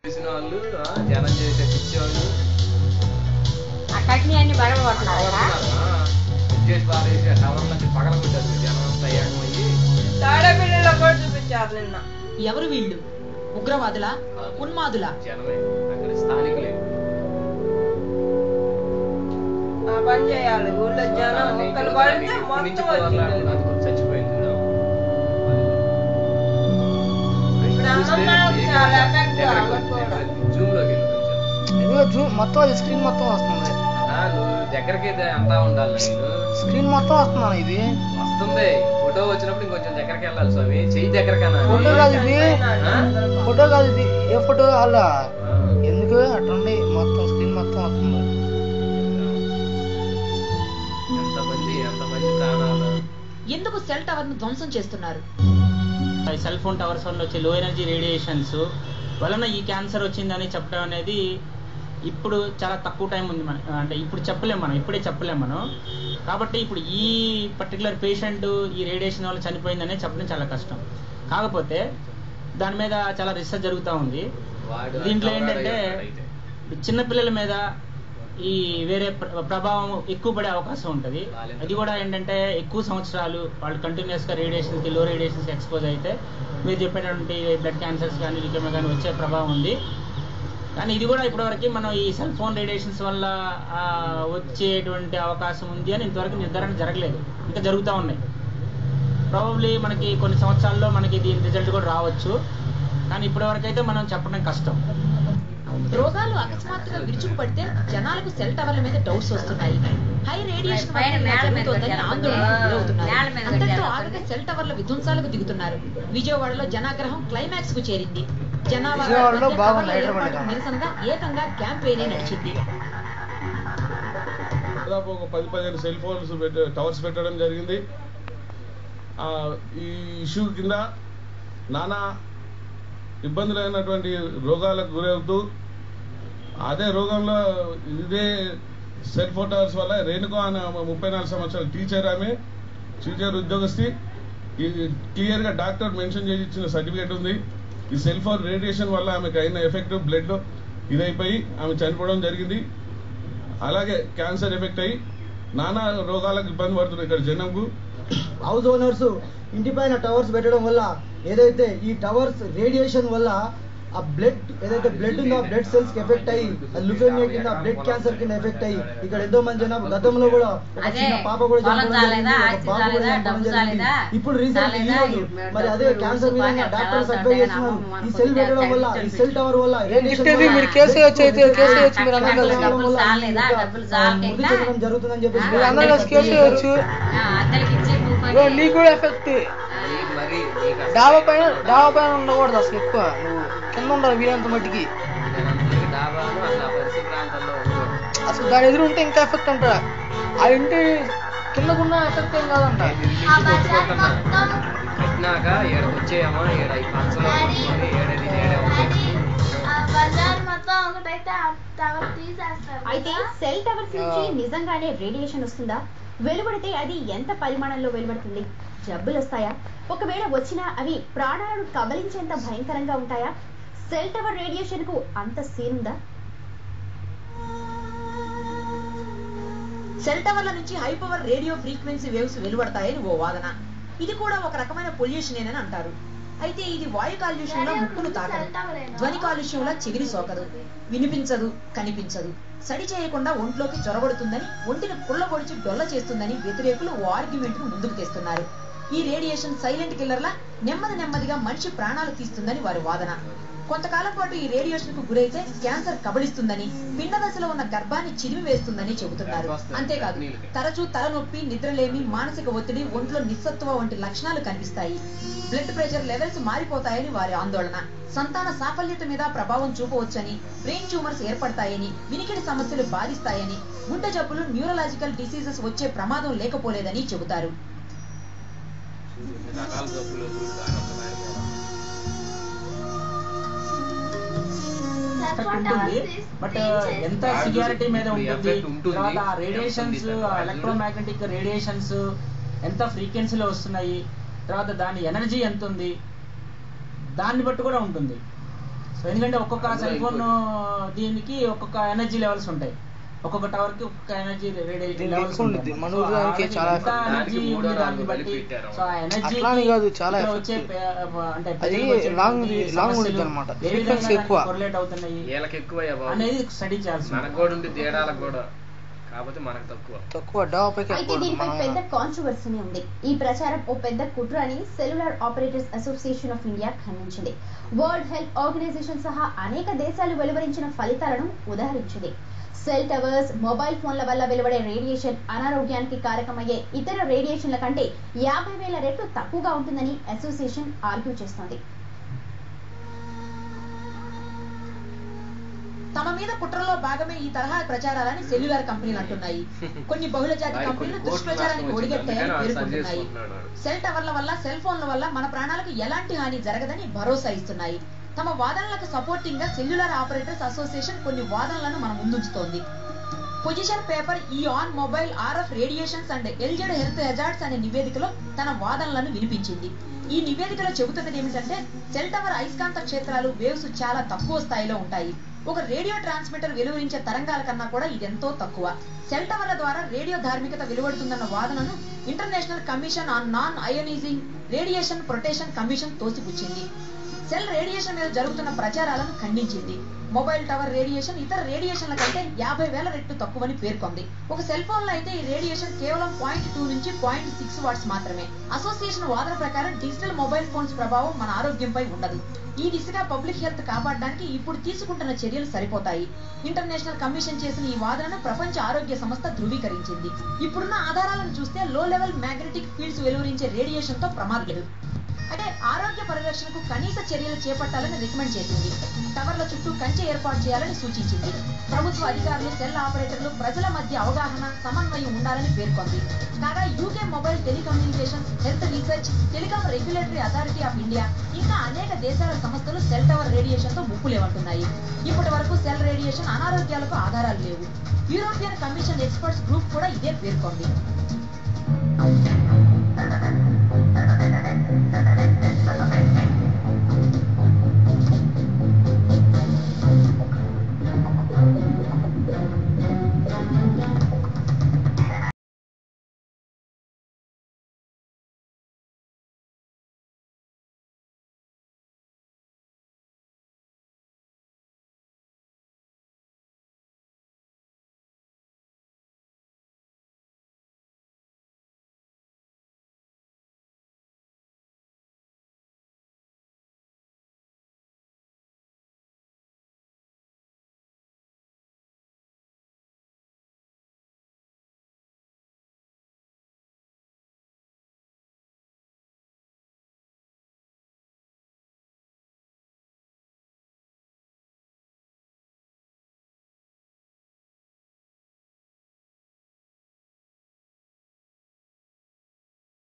చేసిన వాళ్ళు జనం చేసే పిచ్చేవాళ్ళు అక్కడిని అన్ని బడబడుతున్నారు చేసి పారేసి ఆ టవర్ నుంచి పగల కొట్టారు జనం అంతా ఏకమయ్యి తాడపిల్లిలో కూడా చూపించారు నిన్న. ఎవరు వీళ్ళు? ఉగ్రవాదుల, ఉన్మాదుల? జనమే అక్కడ స్థానికులే. ఆ పని చేయాలి. ఊళ్ళో జనం ఒక్కరు పడితే మొత్తం వచ్చింది. చచ్చిపోయింది. మొత్తం అది స్క్రీన్ మొత్తం వస్తుంది. నువ్వు దగ్గరకి అంతా ఉండాలి. స్క్రీన్ మొత్తం వస్తున్నాను. ఇది వస్తుంది. ఫోటో వచ్చినప్పుడు ఇంకొంచెం దగ్గరికి వెళ్ళాలి స్వామి. చెయ్యి దగ్గరకన్నా. ఫోటో కాదు ఇది, ఫోటో కాదు ఇది. ఏ ఫోటో అలా ఎందుకు అట్లా మొత్తం స్క్రీన్ మొత్తం వస్తుంది. ఎంతమంది ప్రాణాలు. ఎందుకు సెల్ టవర్ ను ధ్వంసం చేస్తున్నారు? సెల్ ఫోన్ టవర్స్ వల్ల వచ్చే లో ఎనర్జీ రేడియేషన్స్ వలన ఈ క్యాన్సర్ వచ్చిందని చెప్పడం అనేది ఇప్పుడు చాలా తక్కువ టైం ఉంది. అంటే ఇప్పుడు ఇప్పుడే చెప్పలేము మనం. కాబట్టి ఇప్పుడు ఈ పర్టికులర్ పేషెంట్ ఈ రేడియేషన్ వల్ల చనిపోయిందనే చెప్పడం చాలా కష్టం. కాకపోతే దాని మీద చాలా రీసెర్చ్ జరుగుతూ ఉంది. దీంట్లో ఏంటంటే చిన్నపిల్లల మీద ఈ వేరే ప్రభావం ఎక్కువ పడే అవకాశం ఉంటుంది. అది కూడా ఏంటంటే ఎక్కువ సంవత్సరాలు వాళ్ళు కంటిన్యూస్గా రేడియేషన్స్కి, లో రేడియేషన్స్కి ఎక్స్పోజ్ అయితే మీరు చెప్పేటువంటి బ్లడ్ క్యాన్సర్స్ కానీ, లికేమియా కానీ వచ్చే ప్రభావం ఉంది. కానీ ఇది కూడా ఇప్పటివరకు మనం ఈ సెల్ ఫోన్ రేడియేషన్స్ వల్ల వచ్చేటువంటి అవకాశం ఉంది అని ఇంతవరకు నిర్ధారణ జరగలేదు. ఇంకా జరుగుతూ ఉన్నాయి. ప్రాబబ్లీ మనకి కొన్ని సంవత్సరాల్లో మనకి దీని రిజల్ట్ కూడా రావచ్చు. కానీ ఇప్పటివరకు అయితే మనం చెప్పడం కష్టం. రోగాలు అకస్మాత్తుగా విరుచుకుపడితే జనాలకు సెల్ టవర్ల మీద డౌట్స్ వస్తున్నాయి. హై రేడియేషన్ జరుగుతోందని ఆందోళనకు గురవుతున్నారు. అంతటితో ఆగక సెల్ టవర్ల విధ్వంసాలకు దిగుతున్నారు. విజయవాడలో జనాగ్రహం క్లైమాక్స్ కు చేరింది. నిరసనగా ఏకంగా క్యాంపెయిన్ నడిచింది. దాదాపు ఒక 10-15 సెల్ ఫోన్స్ టవర్స్ పెట్టడం జరిగింది. ఈ ఇష్యూ కింద నానా ఇబ్బందులైనటువంటి రోగాలకు గురవుతూ అదే రోగంలో ఇదే సెల్ ఫోన్ టవర్స్ వల్ల రేణుక అనే 34 సంవత్సరాల టీచర్ ఉద్యోగస్థి క్లియర్గా డాక్టర్ మెన్షన్ చేసి ఇచ్చిన సర్టిఫికేట్ ఉంది. ఈ సెల్ ఫోన్ రేడియేషన్ వల్ల ఆమెకు అయిన ఎఫెక్ట్ బ్లడ్ ఇదైపోయి ఆమె చనిపోవడం జరిగింది. అలాగే క్యాన్సర్ ఎఫెక్ట్ అయ్యి నానా రోగాలకు ఇబ్బంది పడుతుంది ఇక్కడ జనంకు. హౌస్ ఓనర్స్ ఇంటిపైన టవర్స్ పెట్టడం వల్ల ఏదైతే ఈ టవర్స్ రేడియేషన్ వల్ల ఆ బ్లడ్ ఏదైతే బ్లడ్ ఉందో ఆ బ్లడ్ సెల్స్ కి ఎఫెక్ట్ అయ్యి అది లుకేమియా కింద బ్లడ్ క్యాన్సర్ కింద ఎఫెక్ట్ అయ్యి ఇక్కడ ఎంతో మంది జనాభా గతంలో కూడా ఒక చిన్న పాప కూడా ఇప్పుడు రీసెంట్ ఈ రోజు మరి అదే క్యాన్సర్ విధంగా డాక్టర్స్ అడ్వైజ్ చేస్తున్నారు. ఈ సెల్ పెట్టడం వల్ల ఈ సెల్ టవర్ వల్ల రేడియేషన్ జరుగుతుందని చెప్పేసి నీకు కూడా ఎఫెక్ట్. డాబా పైన ఉండకూడదు అసలు. ఎక్కువ నువ్వు కింద ఉండాలి వీలంత మట్టికి. అసలు దాని ఎదురు ఉంటే ఇంకా ఎఫెక్ట్ అంట. ఆ ఇంటి కిందకున్న ఎఫెక్ట్ ఏం కాదంట. అయితే సెల్ టవర్స్ నుంచి నిజంగానే రేడియేషన్ వస్తుందా? వెలువడితే అది ఎంత పరిమాణంలో వెలువడుతుంది? జబ్బులు వస్తాయా? ఒకవేళ వచ్చినా అవి ప్రాణాలను కబలించేంత భయంకరంగా ఉంటాయా? సెల్ టవర్ రేడియేషన్ కు అంత సీన్ ఉందా? సెల్ టవర్ల నుంచి high power radio frequency waves వెలువడతాయని ఓ వాదన. ఇది కూడా ఒక రకమైన పొల్యూషనేనని అంటారు. అయితే ఇది వాయు కాలుష్యంలో ముక్కును తాకదు, ధ్వని కాలుష్యంలో చెవిని సోకదు, వినిపించదు, కనిపించదు, సడి చేయకుండా ఒంట్లోకి చొరబడుతుందని, ఒంటిని కుళ్ళబొడిచి డొల్ల చేస్తుందని వ్యతిరేకులు ఓ ఆర్గ్యుమెంట్ ను ముందుకు తెస్తున్నారు. ఈ రేడియేషన్ సైలెంట్ కిల్లర్లా నెమ్మదిగా మనిషి ప్రాణాలు తీస్తుందని వారి వాదన. కొంతకాలం పాటు ఈ రేడియేషన్ కు గురైతే క్యాన్సర్ కబళిస్తుందని, పిండ దశలో ఉన్న గర్భాన్ని చిరిమి వేస్తుందని చెబుతున్నారు. అంతేకాదు తరచూ తలనొప్పి, నిద్రలేమి, మానసిక ఒత్తిడి, ఒంట్లో నిస్సత్వ వంటి లక్షణాలు కనిపిస్తాయి. బ్లడ్ ప్రెషర్ లెవెల్స్ మారిపోతాయని వారి ఆందోళన. సంతాన సాఫల్యత మీద ప్రభావం చూపవచ్చని, బ్రెయిన్ ట్యూమర్స్ ఏర్పడతాయని, వినికిడి సమస్యలు బాధిస్తాయని, గుండె జబ్బులు, న్యూరలాజికల్ డిసీజెస్ వచ్చే ప్రమాదం లేకపోలేదని చెబుతారు. ఉంటుంది, బట్ ఎంత సివియారిటీ మీద ఉంటుంది, తర్వాత ఆ రేడియేషన్స్, ఎలక్ట్రోమాగ్నెటిక్ రేడియేషన్స్ ఎంత ఫ్రీక్వెన్సీలో వస్తున్నాయి, తర్వాత దాని ఎనర్జీ ఎంత ఉంది, దాన్ని బట్టి కూడా ఉంటుంది. సో ఎందుకంటే ఒక్కొక్క సెల్ ఫోన్ దీనికి ఒక్కొక్క ఎనర్జీ లెవెల్స్ ఉంటాయి, ఒక్కొక్క టవర్ కి ఒక్కొక్క ఎనర్జీ రేడియేషన్ లెవెల్స్ ఉంటాయి. మన ఊరికి చాలా ఎనర్జీ ఉంది దాన్ని బట్టి సో ఆ ఎనర్జీ చాలా వచ్చే అంటే అది లాంగ్ ఉంటుంది అన్నమాట, ఫ్రీక్వెన్సీ ఎక్కువ కొరిలేట్ అవుతున్నాయి అనేది స్టడీ చేయాల్సి మనకు కూడా ఉంది తేడాలకు కూడా, కాకపోతే మనకు తక్కువ అయితే దీనిపై పెద్ద కాంట్రవర్సీనే ఉంది. ఈ ప్రచారం ఓ పెద్ద కుట్ర అని cellular operators association of India ఖండించింది. వరల్డ్ హెల్త్ ఆర్గనైజేషన్ సహా అనేక దేశాలు వెలువరించిన ఫలితాలను ఉదహరించింది. సెల్ టవర్స్, మొబైల్ ఫోన్ల వల్ల వెలువడే రేడియేషన్ అనారోగ్యానికి కారకమయ్యే ఇతర రేడియేషన్ల కంటే 50,000 రెట్లు తక్కువగా ఉంటుందని అసోసియేషన్ ఆర్గ్యూ చేస్తోంది. తమ మీద కుట్రలో భాగమే ఈ తరహా ప్రచారాలని సెల్యులార్ కంపెనీలు అంటున్నాయి. కొన్ని బహుళజాతి కంపెనీలు దుష్ప్రచారానికి ఒడిగట్టాయని పేర్కొంటున్నాయి. సెల్ టవర్ల వల్ల, సెల్ ఫోన్ల వల్ల మన ప్రాణాలకు ఎలాంటి హాని జరగదని భరోసా ఇస్తున్నాయి. తమ వాదనలకు సపోర్టింగ్ గా సెల్యులార్ ఆపరేటర్స్ అసోసియేషన్ కొన్ని వాదనలను మన ముందుంచుతోంది. పొజిషన్ పేపర్ ఈ on mobile RF radiations and LZ health hazards అనే నివేదికలో తన వాదనలను వినిపించింది. ఈ నివేదికలో చెబుతున్నది ఏమిటంటే సెల్ టవర్ అయస్కాంత క్షేత్రాలు వేవ్స్ చాలా తక్కువ స్థాయిలో ఉంటాయి. ఒక రేడియో ట్రాన్స్మిటర్ వెలువరించే తరంగాల కన్నా కూడా ఇదెంతో తక్కువ. సెల్ టవర్ల ద్వారా రేడియో ధార్మికత వెలువడుతుందన్న వాదనను International Commission on Non Ionizing Radiation Protection Commission తోసిపుచ్చింది. సెల్ రేడియేషన్ మీద జరుగుతున్న ప్రచారాలను ఖండించింది. మొబైల్ టవర్ రేడియేషన్ ఇతర రేడియేషన్ల కంటే 50,000 రెట్లు తక్కువని పేర్కొంది. ఒక సెల్ ఫోన్ లో అయితే ఈ రేడియేషన్ కేవలం 0.2 నుంచి 0.6 వాట్స్ మాత్రమే. అసోసియేషన్ వాదన ప్రకారం డిజిటల్ మొబైల్ ఫోన్స్ ప్రభావం మన ఆరోగ్యంపై ఉండదు. ఈ దిశగా పబ్లిక్ హెల్త్ కాపాడడానికి ఇప్పుడు తీసుకుంటున్న చర్యలు సరిపోతాయి. ఇంటర్నేషనల్ కమిషన్ చేసిన ఈ వాదనను ప్రపంచ ఆరోగ్య సంస్థ ధృవీకరించింది. ఇప్పుడున్న ఆధారాలను చూస్తే లో లెవెల్ మ్యాగ్నెటిక్ ఫీల్డ్స్ వెలువరించే రేడియేషన్ తో ప్రమాదం లేదు. అంటే ఆరోగ్య పరిరక్షణకు కనీస చర్యలు చేపట్టాలని రికమెండ్ చేసింది. టవర్ల చుట్టూ కంచె ఏర్పాటు చేయాలని సూచించింది. ప్రభుత్వ అధికారులు, సెల్ ఆపరేటర్లు, ప్రజల మధ్య అవగాహన, సమన్వయం ఉండాలని పేర్కొంది. కాగా UK mobile telecommunication, health research, telecom regulatory authority of India ఇంకా అనేక దేశాల సంస్థలు సెల్ టవర్ రేడియేషన్ తో ముప్పులేమంటున్నాయి. ఇప్పటి వరకు సెల్ రేడియేషన్ అనారోగ్యాలకు ఆధారాలు లేవు. యూరోపియన్ కమిషన్ ఎక్స్పర్ట్స్ గ్రూప్ కూడా ఇదే పేర్కొంది.